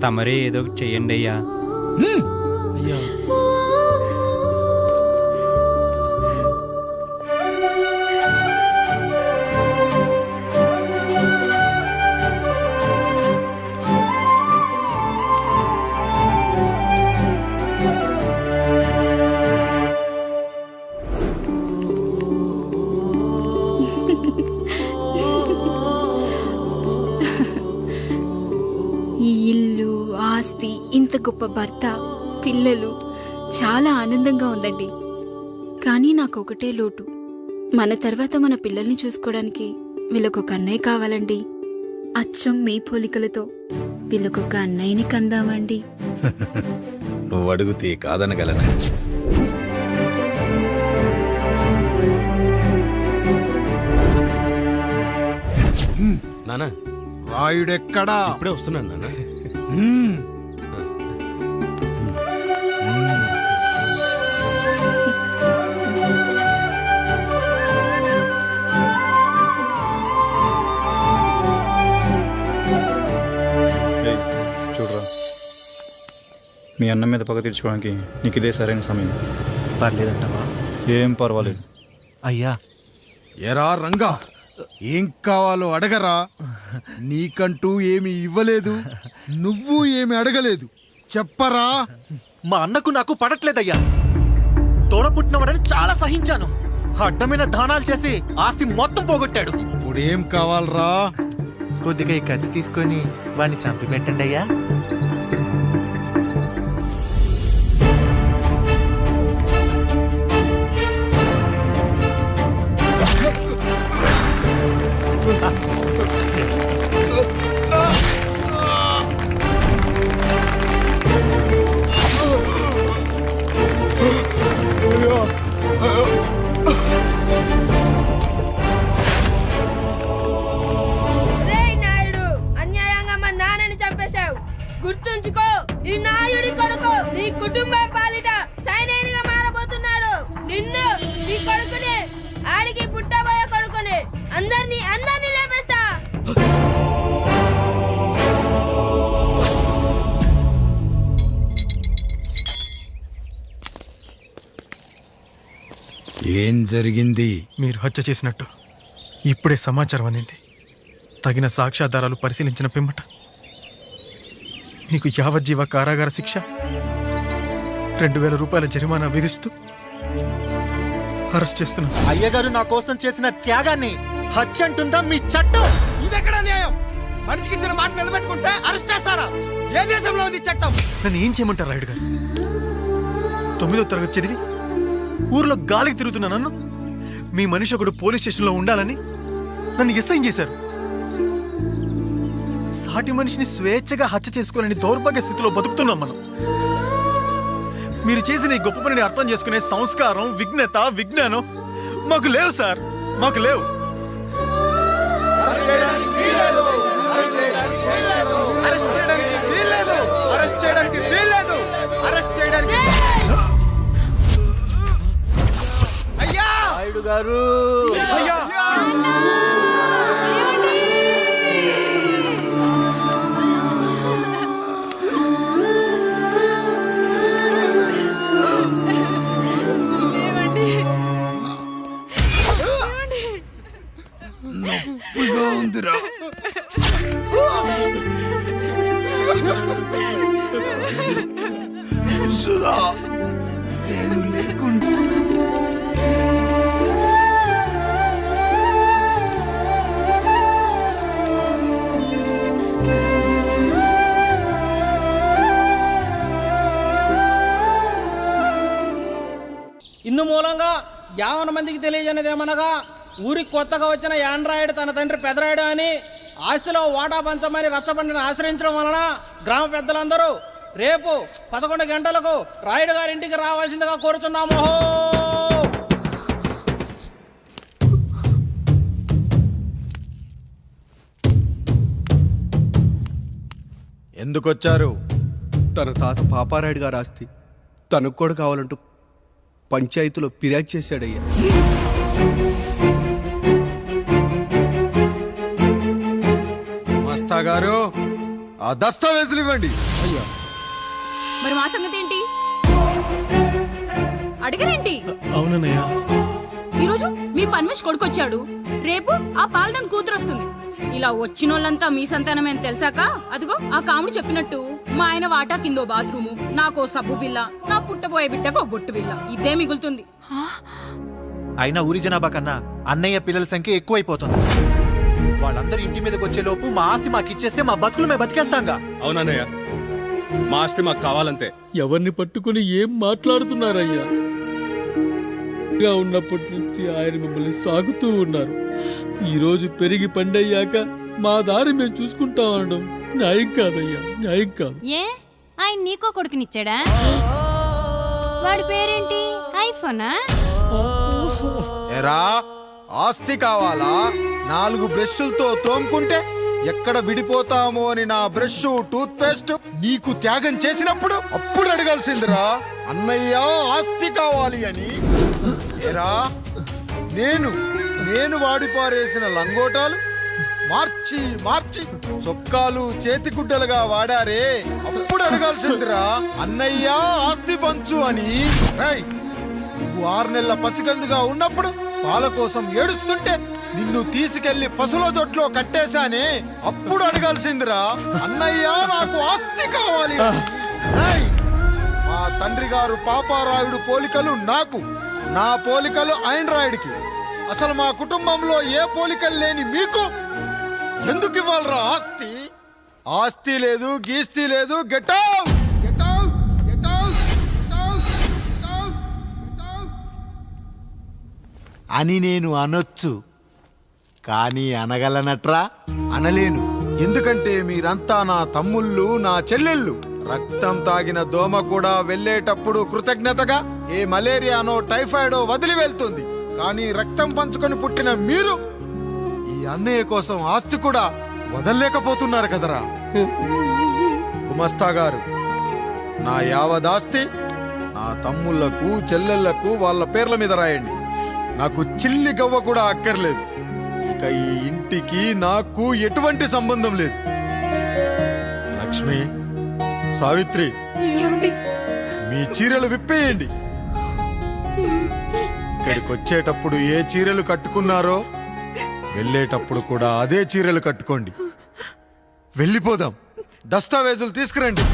తమరే ఏదో ఒకటి చెయ్యండి అయ్యా. అయ్యా ఈ ఇల్లు, ఆస్తి, ఇంత గొప్ప భర్త, పిల్లలు చాలా ఆనందంగా ఉందండి. కానీ నాకు ఒకటే లోటు. మన తర్వాత మన పిల్లల్ని చూసుకోవడానికి వీళ్ళకొక అన్నయ్య కావాలండి. అచ్చం మీ పోలికలతో వీళ్ళకొక అన్నయ్యని కందామండి. నువ్వు అడిగితే కాదనగలనా? నానా రాయుడెక్కడా? ఇప్పుడే వస్తున్నాను నాన్న. చూడరా, మీ అన్నం మీద పగ తీర్చుకోవడానికి నీకు ఇదే సరైన సమయం. పర్లేదంటావా? ఏం పర్వాలేదు. అయ్యా ఎరా రంగా, ఏం కావాలో అడగరా. నీకంటూ ఏమి ఇవ్వలేదు, నువ్వు ఏమి అడగలేదు. చెప్పరా. మా అన్నకు నాకు పడట్లేదయ్యా. తోడ పుట్టినవాడని చాలా సహించాను. అడ్డమైన దానాలు చేసి ఆస్తి మొత్తం పోగొట్టాడు. ఇప్పుడేం కావాలరా? కొద్దిగా ఈ కత్తి తీసుకొని వాడిని చంపి పెట్టండి అయ్యా. గుర్తుంచుకో, ఈ నాయుడి కొడుకు నీ కుటుంబం పాలిట సైనికుడిగా మారబోతున్నాడు. నిన్ను, నీ కొడుకుని, ఆడికి పుట్టబోయే కొడుకుని అందరినీ లేపేస్తా. ఏం జరిగింది? మీరు హత్య చేసినట్టు ఇప్పుడే సమాచారం అందింది. తగిన సాక్ష్యాధారాలు పరిశీలించిన పిమ్మట మీకు యావజ్జీవ కారాగార శిక్ష, 2000 రూపాయల జరిమానా విధిస్తూ అరెస్ట్ చేస్తున్నాను. అయ్యగారు నా కోసం చేసిన త్యాగాన్ని హత్య అంటుందా మీ చట్టం? ఇదెక్కడ న్యాయం? మనిషికి ఇచ్చిన మాట నిలబెట్టుకుంటే అరెస్ట్ చేస్తారా? ఏ దేశంలో ఉంది చట్టం? నన్ను ఏం చేయమంటారు రాయుడు గారు? 9వ తరగతి చదివి ఊర్లో గాలికి తిరుగుతున్నా నన్ను మీ మనిషి ఒకడు పోలీస్ స్టేషన్లో ఉండాలని నన్ను ఎస్ఐన్ చేశారు. సాటి మనిషిని స్వేచ్ఛగా హత్య చేసుకోవాలని దౌర్భాగ్య స్థితిలో బతుకుతున్నాం మనం. మీరు చేసిన ఈ గొప్ప పనిని అర్థం చేసుకునే సంస్కారం, విజ్ఞత, విజ్ఞానం మాకు లేవు సార్, మాకు లేవు. నాయుడు గారు, నొప్పిగా ఉందిరా. సుధా, నేను లేకుండా ఇందు మూలంగా 50 మందికి తెలియజేయనిదేమనగా, ఊరికి కొత్తగా వచ్చిన యాండ్రాయిడ్ తన తండ్రి పెదరాయుడు అని ఆస్తిలో వాటా పంచమని రచ్చబండిని ఆశ్రయించడం వలన గ్రామ పెద్దలందరూ రేపు 11 గంటలకు రాయుడు గారింటికి రావాల్సిందిగా కోరుతున్నాము. ఎందుకొచ్చారు? తన తాత పాపారాయుడు గారు ఆస్తి తనకు కూడా కావాలంటూ పంచాయతీలో ఫిర్యాదు చేశాడయ్యా. మస్తా గారు, ఆ దస్తావేజులు ఇవ్వండి. మరి మా సంగతి ఏంటి? అడగరేంటి? అవునన్నయ్య. ఈరోజు మీ పన్మేష్ కొడుకొచ్చాడు, రేపు ఆ పాలదం కూతురు వస్తుంది. ఇలా వచ్చినోళ్ళంతా మీ సంతానమే అని తెలిసాక అదిగో ఆ కాముడు చెప్పినట్టు మా ఆయన వాటా కిందో బాత్రూము, నాకో సబ్బు బిల్ల, నా పుట్టబోయే బిడ్డకు ఒక బొట్టు బిల్ల, ఇదే మిగులుతుంది. అయినా ఊరి జనాభా కన్నా అన్నయ్య పిల్లల సంఖ్య ఎక్కువైపోతుంది. వాళ్ళందరూ ఇంటి మీదకి వచ్చే లోపు మా ఆస్తి మాకు ఇచ్చేస్తే మా బతుకులు మేము బతికేస్తాంగా. అవునన్నయ్య, మా ఆస్తి మాకు కావాలంతే. ఎవరిని పట్టుకుని ఏం మాట్లాడుతున్నారయ్యా? గా ఉన్నప్పటి నుంచి ఆయన మిమ్మల్ని సాగుతూ ఉన్నారు. ఈ రోజు పెరిగి పండయ్యాక మా దారి మేము చూసుకుంటా అనడం న్యాయం కాదయ్యా, న్యాయం కాదు. ఏ ఆయన నీకో కొడుకునిచ్చాడా? వాడి పేరేంటి? ఐఫోనా? ఎరా, ఆస్తి కావాలా? 4 బ్రష్లతో తోముకుంటే ఎక్కడ విడిపోతామో అని నా బ్రష్ టూత్ పేస్ట్ నీకు త్యాగం చేసినప్పుడు అప్పుడు అడగాల్సిందిరా అన్నయ్య ఆస్తి కావాలి అని. ఎరా, నేను వాడిపారేసిన లంగోటాలు మార్చి మార్చి చొక్కాలు చేతిగుడ్డలుగా వాడారే, అప్పుడు అడగాల్సిందిరా అన్నయ్య ఆస్తి పంచు అని. రేయ్, నువ్వు 6 నెలల పసిగందుగా ఉన్నప్పుడు పాల కోసం ఏడుస్తుంటే నిన్ను తీసుకెళ్లి పశువుల దొడ్లో కట్టేశానే, అప్పుడు అడగాల్సిందిరా అన్నయ్య నాకు ఆస్తి కావాలి. రేయ్, మా తండ్రి గారు పాపారాయుడు పోలికలు నాకు, నా పోలికలు ఆండ్రాయిడ్కి. అసలు మా కుటుంబంలో ఏ పోలికలు లేని మీకు ఎందుకు ఇవ్వాలరా ఆస్తి? ఆస్తి లేదు, గీస్తి లేదు. Get out, get out, get out, get out, get out, get out అని నేను అనొచ్చు, కానీ అనగలనట్రా? అనలేను. ఎందుకంటే మీరంతా నా తమ్ముళ్ళు, నా చెల్లెళ్ళు. రక్తం తాగిన దోమ కూడా వెళ్ళేటప్పుడు కృతజ్ఞతగా ఏ మలేరియానో టైఫాయిడో వదిలి వెళ్తుంది. కానీ రక్తం పంచుకొని పుట్టిన మీరు ఈ అన్నయ్య కోసం ఆస్తి కూడా వదల్లేకపోతున్నారు కదరా. గుమస్తా గారు, నా యావదాస్తి నా తమ్ముళ్లకు, చెల్లెళ్లకు వాళ్ళ పేర్ల మీద రాయండి. నాకు చిల్లి గవ్వ కూడా అక్కర్లేదు. ఇక ఈ ఇంటికి నాకు ఎటువంటి సంబంధం లేదు. లక్ష్మి, సావిత్రి, మీ చీరలు విప్పేయండి. ఇక్కడికి వచ్చేటప్పుడు ఏ చీరలు కట్టుకున్నారో వెళ్ళేటప్పుడు కూడా అదే చీరలు కట్టుకోండి. వెళ్ళిపోదాం. దస్తావేజులు తీసుకురండి.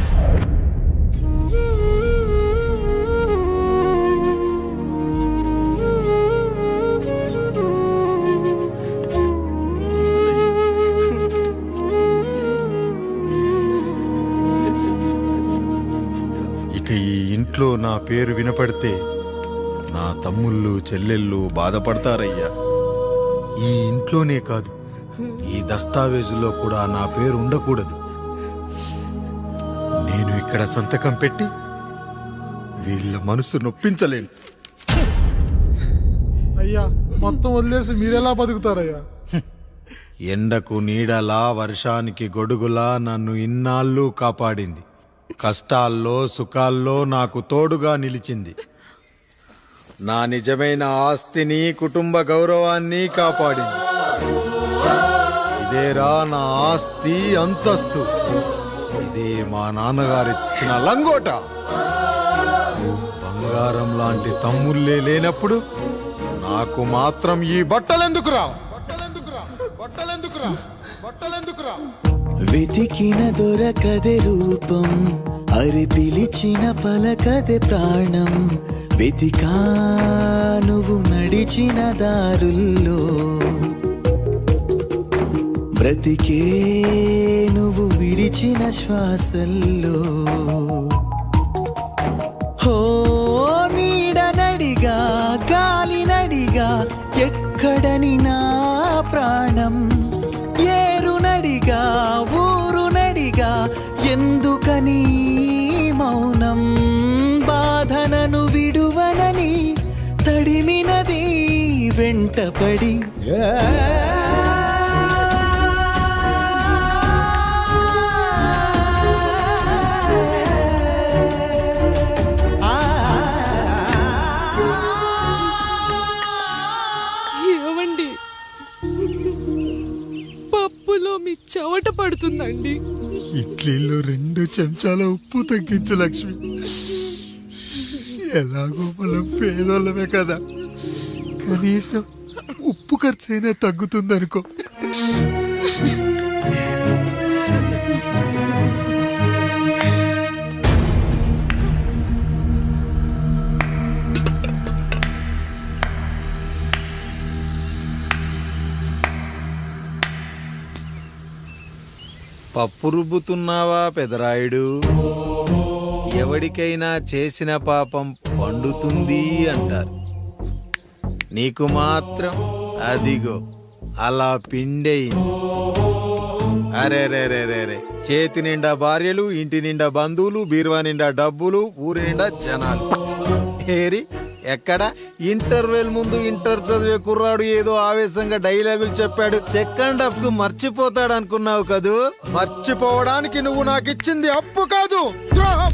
ఇక ఈ ఇంట్లో నా పేరు వినపడితే నా తమ్ముళ్ళు, చెల్లెళ్ళు బాధపడతారయ్యా. ఈ ఇంట్లోనే కాదు, ఈ దస్తావేజులో కూడా నా పేరు ఉండకూడదు. నేను ఇక్కడ సంతకం పెట్టి వీళ్ళ మనసు నొప్పించలేను. అయ్యా, మొత్తం వదిలేసి మీరెలా బతుకుతారయ్యా? ఎండకు నీడలా, వర్షానికి గొడుగులా నన్ను ఇన్నాళ్ళు కాపాడింది. కష్టాల్లో సుఖాల్లో నాకు తోడుగా నిలిచింది. నా నిజమైన ఆస్తిని, కుటుంబ గౌరవాన్ని కాపాడింది. ఇదేరా నా ఆస్తి, అంతస్తు. ఇదే మా నాన్నగారిచ్చిన లంగోట. బంగారం లాంటి తమ్ముళ్ళే లేనప్పుడు నాకు మాత్రం ఈ బట్టలెందుకురా? బట్టలెందుకురా? బట్టలెందుకురా? బట్టలెందుకురా? వెతికిన దొరకదే రూపం, అరి పిలిచిన పలకదే ప్రాణం. వెతికా నువ్వు నడిచిన దారుల్లో, బ్రతికే నువ్వు విడిచిన శ్వాసల్లో. హో, నీడనడిగా, గాలినడిగా, ఎక్కడని నా ప్రాణం. ఏరునడిగా, ఊరునడిగా, ఎందుకని మౌనం? బాధనను విడువనని తడిమినది వెంటపడి. ఏమండి, పప్పులో మీ చెమట పడుతుందండి. అండి. ఇడ్లీలో 2 చెంచాల ఉప్పు తగ్గించు లక్ష్మి. ఎలాగో మనం పేదోళ్ళమే కదా, కనీసం ఉప్పు ఖర్చైనా తగ్గుతుందనుకో. పప్పు రుబ్బుతున్నావా పెదరాయుడు? ఎవడికైనా చేసిన పాపం పండుతుంది అంటారు, నీకు మాత్రం అదిగో అలా పిండయింది. అరే రే రే రే రే, చేతి నిండా భార్యలు, ఇంటి నిండా బంధువులు, బీరువా నిండా డబ్బులు, ఊరి నిండా జనాలు. ఏరి ఎక్కడ ఇంటర్వెల్ ముందు ఇంటర్ చదివే కుర్రాడు ఏదో ఆవేశంగా డైలాగులు చెప్పాడు, సెకండ్ హాఫ్ కు మర్చిపోతాడు అనుకున్నావు కదూ? మర్చిపోవడానికి నువ్వు నాకు ఇచ్చింది అప్పు కాదు, ద్రోహం.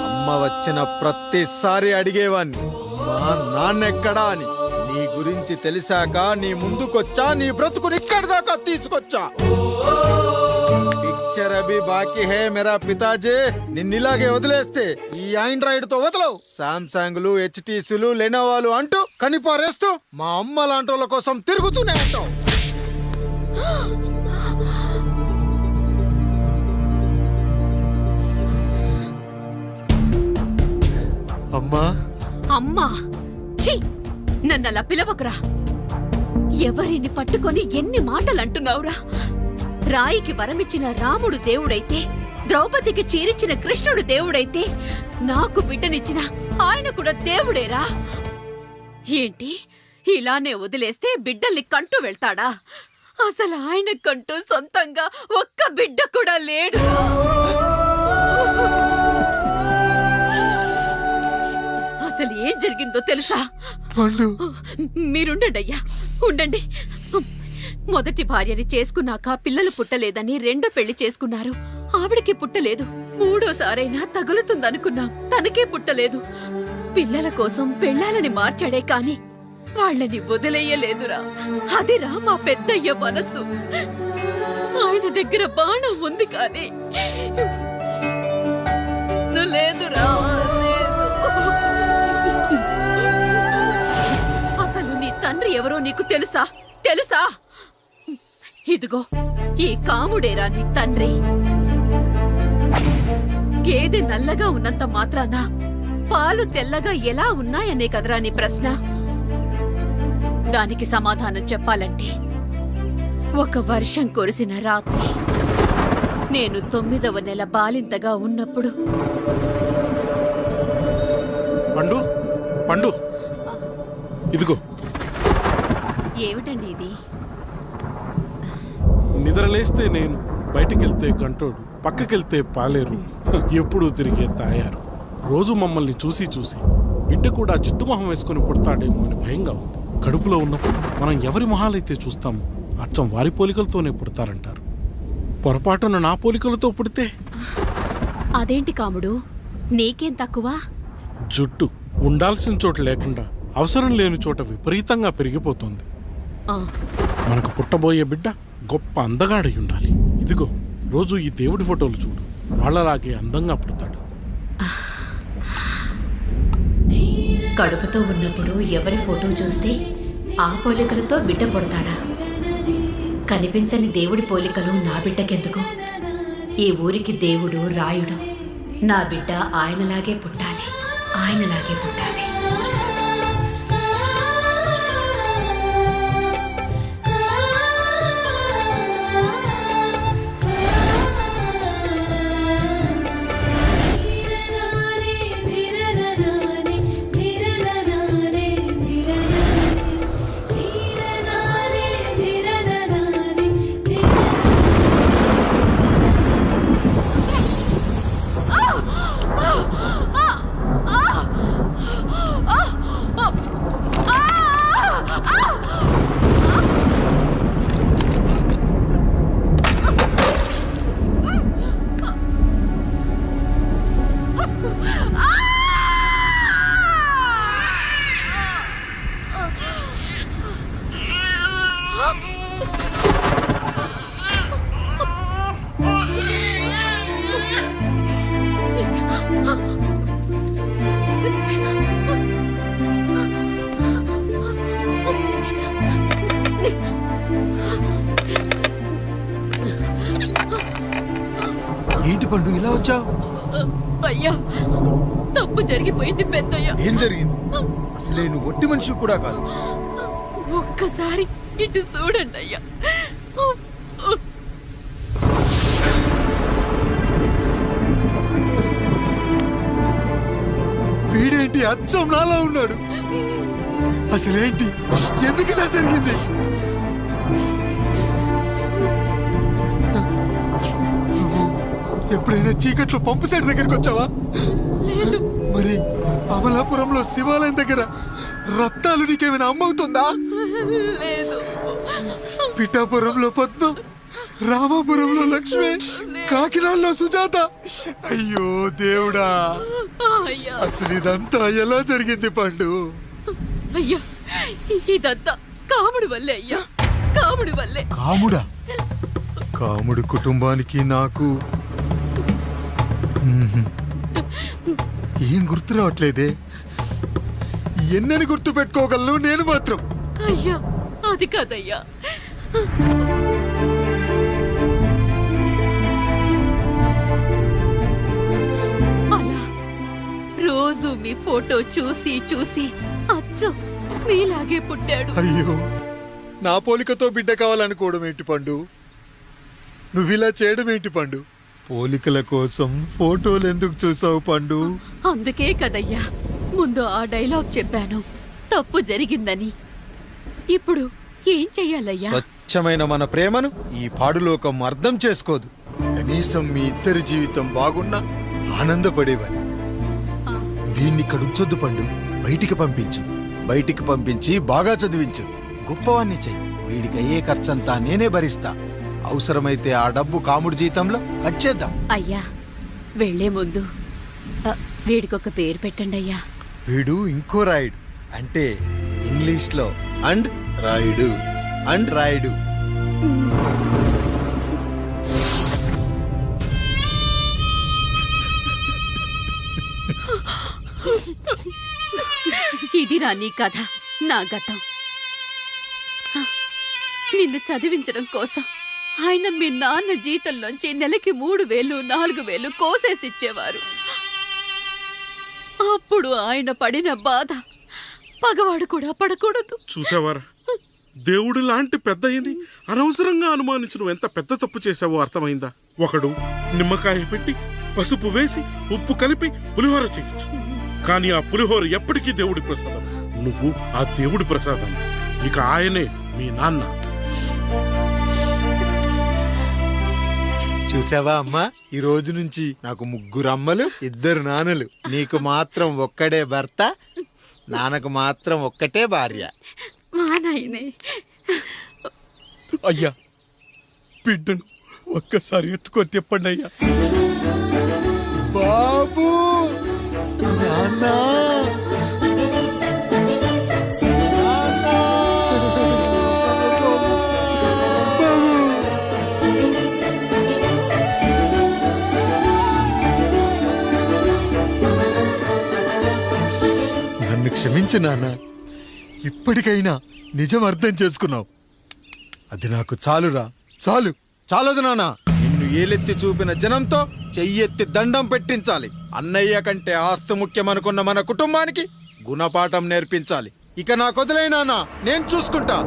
అమ్మ వచ్చిన ప్రతిసారి అడిగేవాన్ని, అమ్మా నాన్నెక్కడా అని. నీ గురించి తెలిసాక నీ ముందుకొచ్చా, నీ బ్రతుకుని ఇక్కడి దాకా తీసుకొచ్చా. పిక్చర్ అభి బాకీ హే మేరా పితాజీ. నిన్నిలాగే వదిలేస్తే ఈ ఆండ్రాయిడ్ తో వదలవు. సామ్సంగ్లు, హెచ్టీసీలు, లెనోవాలు అంటూ కనిపారేస్తూ మా అమ్మ లాంటోళ్ళ కోసం తిరుగుతూనే అంటావు. అమ్మా అమ్మా, ఛీ, నన్ను అలా పిలవకురా. ఎవరిని పట్టుకొని ఎన్ని మాటలు అంటున్నావురా? రాయికి వరమిచ్చిన రాముడు దేవుడైతే, ద్రౌపదికి చీరిచ్చిన కృష్ణుడు దేవుడైతే, నాకు బిడ్డనిచ్చిన ఆయన కూడా దేవుడేరా. ఏంటి, ఇలానే వదిలేస్తే బిడ్డల్ని కంటూ వెళ్తాడా? అసలు ఆయన కంటూ సొంతంగా ఒక్క బిడ్డ కూడా లేడు. అసలు ఏం జరిగిందో తెలుసా? మీరుండండి అయ్యా, ఉండండి. మొదటి భార్యని చేసుకున్నాక పిల్లలు పుట్టలేదని రెండో పెళ్లి చేసుకున్నారు. ఆవిడకి పుట్టలేదు. మూడోసారైనా తగులుతుందనుకున్నాం, తనకే పుట్టలేదు. పిల్లల కోసం పెళ్ళాలని మార్చాడే కాని వాళ్ళని వదిలేయలేదురా. అదిరా మా పెద్దయ్య మనసు. ఆయన దగ్గర బాణం ఉంది కానీ లేదురా. అసలు నీ తండ్రి ఎవరో నీకు తెలుసా? తెలుసా? ఇదిగో ఈ కాముడేరా నీ తండ్రి. గేదె నల్లగా ఉన్నంత మాత్రాన పాలు తెల్లగా ఎలా ఉన్నాయనే కదరా నీ ప్రశ్న. దానికి సమాధానం చెప్పాలంటే, ఒక వర్షం కురిసిన రాత్రి నేను 9వ నెల బాలింతగా ఉన్నప్పుడు. పండు పండు, ఇదిగో. ఏమిటండి ఇది? నిద్రలేస్తే నేను, బయటికెళ్తే గంటోడు, పక్కకెళ్తే పాలేరు, ఎప్పుడూ తిరిగే తాయారు. రోజు మమ్మల్ని చూసి చూసి బిడ్డ కూడా జిడ్డు మొహం వేసుకుని పుడతాడేమో అని భయంగా ఉంది. కడుపులో ఉన్నప్పుడు మనం ఎవరి మొహాలైతే చూస్తామో అచ్చం వారి పోలికలతోనే పుడతారంటారు. పొరపాటున నా పోలికలతో పుడితే? అదేంటి కాముడు, నీకేం తక్కువ? జుట్టు ఉండాల్సిన చోట లేకుండా అవసరం లేని చోట విపరీతంగా పెరిగిపోతుంది. మనకు పుట్టబోయే బిడ్డ గొప్ప అందగాడై ఉండాలి. ఇదిగో రోజు ఈ దేవుడి ఫోటోలు చూడు, వాళ్ళలాగే అందంగా పుడతాడు. కడుపుతో ఉన్నప్పుడు ఎవరి ఫోటో చూస్తే ఆ పోలికలతో బిడ్డ పుడతాడా? కనిపించని దేవుడి పోలికలు నా బిడ్డకెందుకు? ఈ ఊరికి దేవుడు రాయుడు. నా బిడ్డ ఆయనలాగే పుట్టాలి, ఆయనలాగే పుట్టాలి. ఏంటి పండు ఇలా వచ్చావు? అయ్యా తప్పు జరిగిపోయింది పెద్దయ్యా. ఏం జరిగింది? అసలే నువ్వు ఒట్టి మనిషి కూడా కాదు. ఒక్కసారి ఇటు చూడండి అయ్యా. వీడేంటి అచ్చం నాలా ఉన్నాడు? అసలేంటి? ఎందుకు ఇలా జరిగింది? నువ్వు ఎప్పుడైనా చీకట్లో పంపు సైడ్ దగ్గరికి వచ్చావా? మరి అమలాపురంలో శివాలయం దగ్గర రత్నాలు నీకేమైనా అమ్మవుతుందా? లేదు. పిఠాపురంలో పద్మం, రామాపురంలో లక్ష్మి, కాకినాడలో సుజాత. అయ్యో దేవుడా, అయ్యా అసలు ఇదంతా ఎలా జరిగింది పండు? అయ్యా ఇదంతా కాముడి వల్లే అయ్యా, కాముడి వల్లే. కాముడా? కాముడు కుటుంబానికి నాకు ఏం గుర్తు రావట్లేదే. ఎన్నని గుర్తు పెట్టుకోగలను నేను మాత్రం. అయ్యా అది కాదయ్యా. అలా రోజు మీ ఫోటో చూసి చూసి అచ్చం మీలాగే పుట్టాడు. అయ్యో, నా పోలికతో బిడ్డ కావాలనుకోవడం ఏంటి పండు? నువ్విలా చేయడం ఏంటి పండు? పోలికల కోసం ఫోటోలు ఎందుకు చూసావు పండు? అందుకే కదయ్యా ముందు ఆ డైలాగ్ చెప్పాను, తప్పు జరిగిందని. ఇప్పుడు ఏం చెయ్యాలయ్యా? స్వచ్ఛమైన మన ప్రేమను ఈ పాడులోకం అర్థం చేసుకోదు. కనీసం మీ ఇద్దరి జీవితం బాగున్నా ఆనందపడేవాడి. వీణ్ణి ఇక్కడ ఉంచొద్దు పండు, బయటికి పంపించు. బయటికి పంపించి బాగా చదివించు, గొప్పవాణ్ణి చెయ్యి. వీడికి అయ్యే ఖర్చంతా నేనే భరిస్తా. అవసరమైతే ఆ డబ్బు కాముడి జీతంలో కట్ చేద్దాం. అయ్యా వెళ్లే ముందు వీడికొక పేరు పెట్టండి అయ్యా. వీడు ఇంకో రాయుడు, అంటే ఇంగ్లీష్ లో అండ్ రాయుడు, అండ్ రాయుడు. ఇదిరా నీ కథ, నా గతం. నిన్ను చదివించడం కోసం ఆయన మీ నాన్న జీతంలోంచి నెలకి 3,000, 4,000 కోసేసిచ్చేవారు. అప్పుడు ఆయన పడిన బాధ పగవాడు కూడా పడకూడదు. చూసావారా, దేవుడు లాంటి పెద్దయ్యని అనవసరంగా అనుమానించడం ఎంత పెద్ద తప్పు చేశావో అర్థమైందా? ఒకడు నిమ్మకాయ పెట్టి పసుపు వేసి ఉప్పు కలిపి పులిహోర చేయొచ్చు, కానీ ఆ పులిహోర ఎప్పటికీ దేవుడి ప్రసాదం. నువ్వు ఆ దేవుడి ప్రసాదం. ఇక ఆయనే మీ నాన్న. చూసావా అమ్మా, ఈ రోజు నుంచి నాకు 3 అమ్మలు, 2 నాన్నలు. నీకు మాత్రం ఒక్కడే భర్త, నాన్నకు మాత్రం ఒక్కటే భార్య. మా నాయనే. అయ్యా, బిడ్డను ఒక్కసారి ఎత్తుకొని తిప్పండి అయ్యా. బాబు, నాన్న, నన్ను క్షమించు నాన్న. ఇప్పటికైనా నిజం అర్థం చేసుకున్నావు. అది నాకు చాలురా, చాలు. చాలదు నాన్న. నిన్ను ఏలెత్తి చూపిన జనంతో చెయ్యెత్తి దండం పెట్టించాలి. అన్నయ్య కంటే ఆస్తు ముఖ్యమనుకున్న మన కుటుంబానికి గుణపాఠం నేర్పించాలి. ఇక నాకు వదిలే నాన్న, నేను చూసుకుంటా.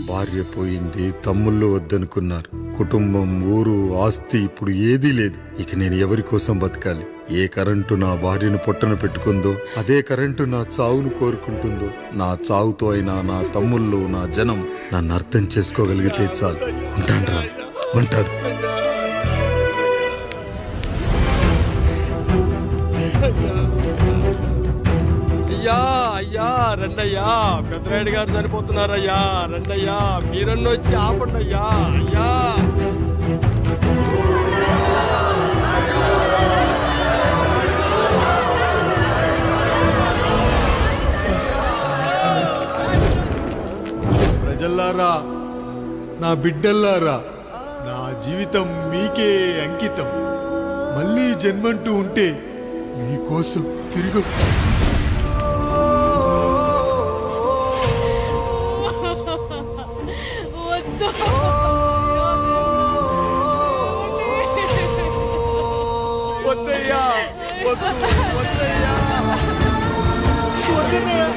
భార్య పోయింది, తమ్ముళ్ళు వద్దనుకున్నారు. కుటుంబం, ఊరు, ఆస్తి ఇప్పుడు ఏదీ లేదు. ఇక నేను ఎవరి కోసం బతకాలి? ఏ కరెంటు నా భార్యను పొట్టన పెట్టుకుందో అదే కరెంటు నా చావును కోరుకుంటుందో. నా చావుతో అయినా నా తమ్ముళ్ళు, నా జనం నన్ను అర్థం చేసుకోగలిగితే చాలు. ఉంటానురా, ఉంటాను. అయ్యా అయ్యా రండయ్యా, పెద్దరాయుడు గారు సరిపోతున్నారయ్యా. రండయ్యా, మీరన్న వచ్చి ఆపండి అయ్యా. అయ్యా కొడుకుల్లారా, నా బిడ్డల్లారా, నా జీవితం మీకే అంకితం. మళ్ళీ జన్మంటూ ఉంటే మీకోసం తిరిగి వస్తాను. వద్దయ్యా, వద్దు, వద్దయ్యా, వద్దయ్యా.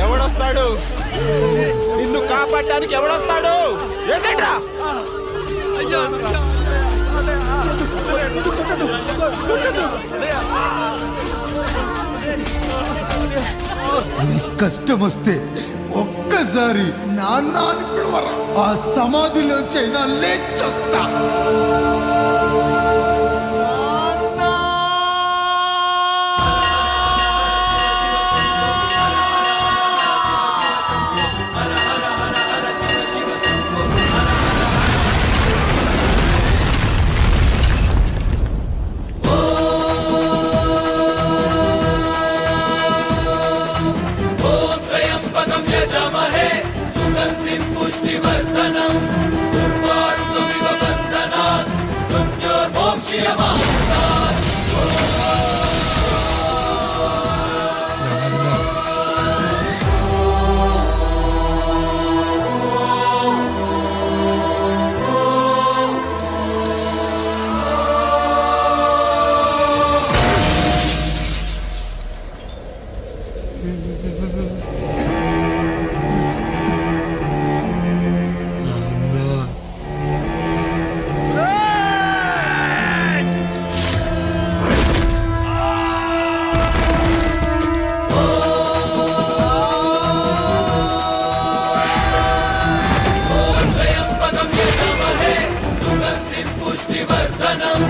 ఎవడొస్తాడు? నిన్ను కాపాడటానికి ఎవడొస్తాడు? ఏసేంట్రా? కష్టం వస్తే ఒక్కసారి నాన్న అని పిలవరా, ఆ సమాధిలోంచైనా లేచొస్తా. పుష్టివర్ధనం